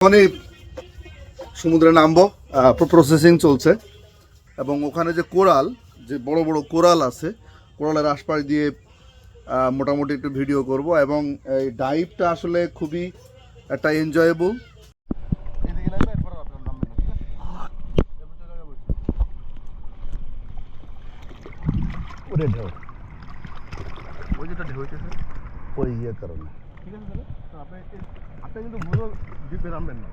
মানে সমুদ্রে নামবো, প্রসেসিং চলছে এবং ওখানে যে কোরাল, যে বড় বড় কোরাল আছে, কোরালের আশপাশ দিয়ে মোটামুটি একটু ভিডিও করব এবং এই ডাইভটা আসলে খুবই একটা এনজয়েবল। ওই যেটা ঢেউ হইতেছে ওই ইয়ে কারণে, ঠিক আছে। তাহলে আপনি কিন্তু ভুলো দ্বীপে নামবেন না,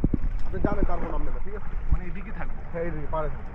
আপনি জানেন তারপর নামবেন না, ঠিক আছে। মানে এদিকে থাকবে, হ্যাঁ এইদিকে পারে থাকবে।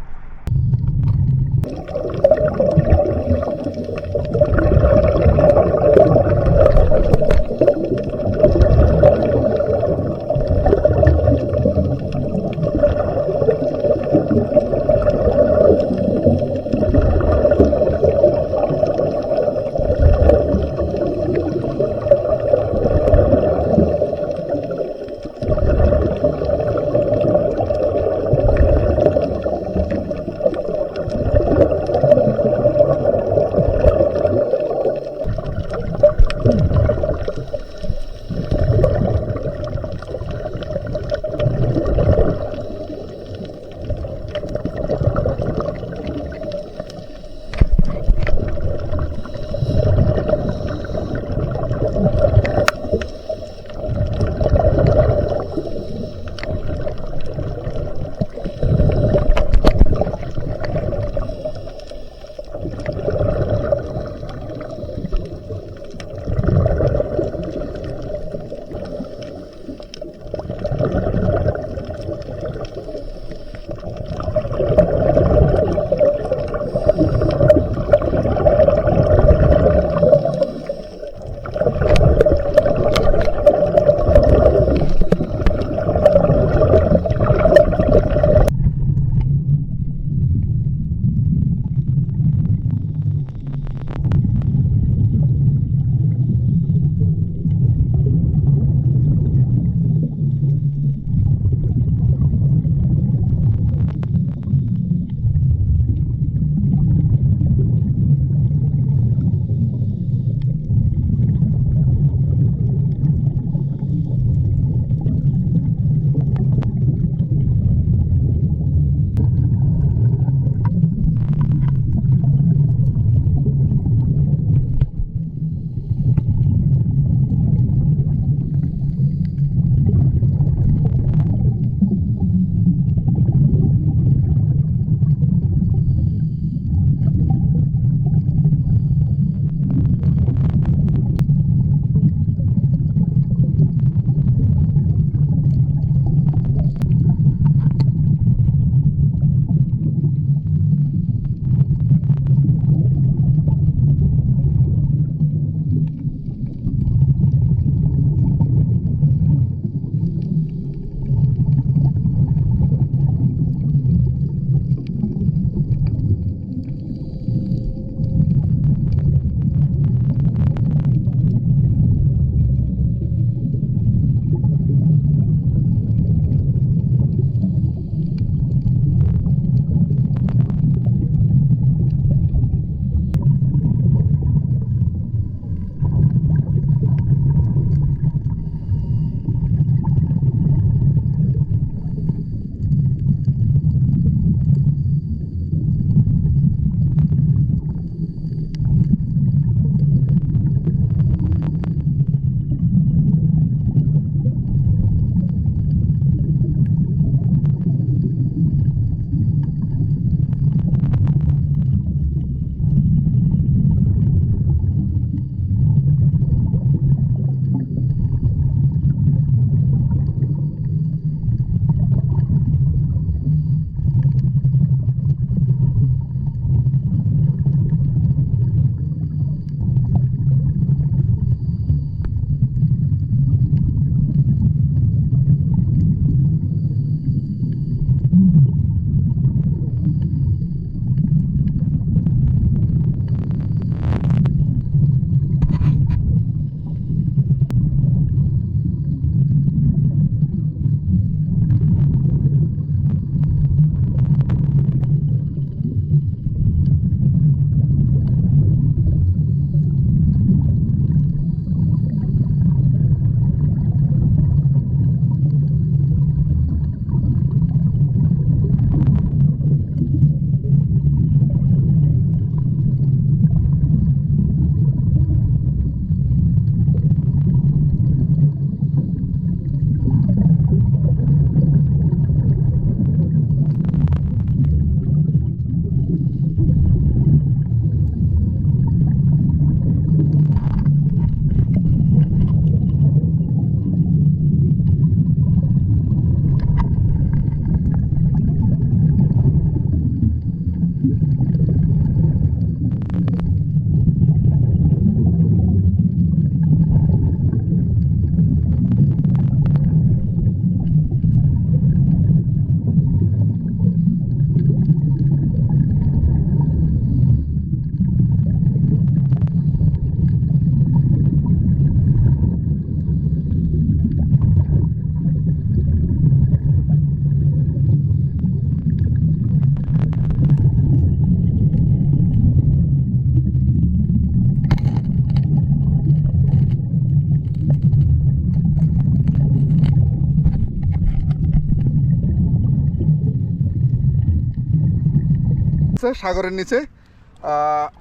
চলছে সাগরের নিচে।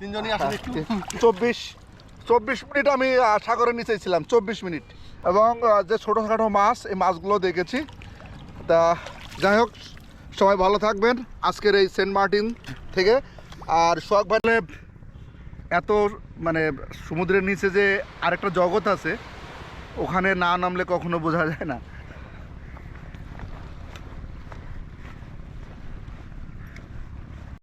তিনজনই আসলে একটু 24 মিনিট আমি সাগরের নিচে ছিলাম, 24 মিনিট। এবং যে ছোটোখাটো মাছ, এই মাছগুলো দেখেছি। তা যাই হোক, সবাই ভালো থাকবেন আজকের এই সেন্ট মার্টিন থেকে। আর শখ ভাইলে এত মানে সমুদ্রের নিচে যে আরেকটা জগৎ আছে, ওখানে না নামলে কখনো বোঝা যায় না।